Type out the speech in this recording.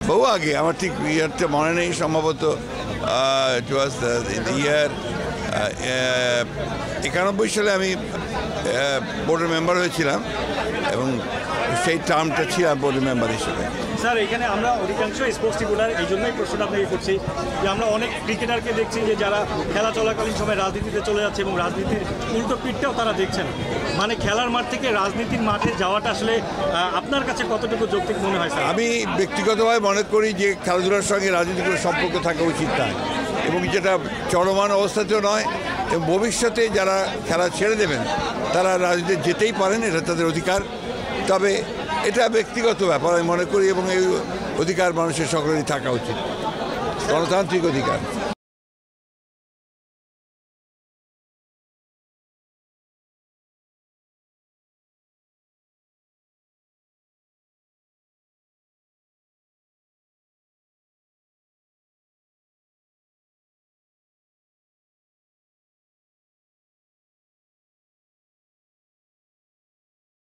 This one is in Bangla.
বহু আগে, আমার ঠিক ইয়ারটা মনে নেই, সম্ভবত ইয়ার 91 সালে আমি বোর্ডের মেম্বার হয়েছিলাম এবং সেই টার্মটা ছিলাম বোর্ডের মেম্বার হিসেবে। স্যার, এখানে আমরা অধিকাংশ স্পোর্টস রিপোর্টার, এই জন্যই প্রশ্নটা আপনাকে করছি যে আমরা অনেক ক্রিকেটারকে দেখছি যে যারা খেলা চলাকালীন সময় রাজনীতিতে চলে যাচ্ছে এবং রাজনীতির উল্টো পিঠটাও তারা দেখছেন। মানে খেলার মাঠ থেকে রাজনীতির মাঠে যাওয়াটা আসলে আপনার কাছে কতটুকু যৌক্তিক মনে হয় স্যার? আমি ব্যক্তিগতভাবে মনে করি যে খেলাধুলার সঙ্গে রাজনীতির কোনো সম্পর্ক থাকা উচিত নয়, এবং যেটা চলমান অবস্থাতেও নয়, এবং ভবিষ্যতে যারা খেলা ছেড়ে দেবেন তারা রাজনীতিতে যেতেই পারেন, এটা তাদের অধিকার। তবে এটা ব্যক্তিগত ব্যাপার আমি মনে করি, এবং এই অধিকার মানুষের সকলেরই থাকা উচিত, গণতান্ত্রিক অধিকার।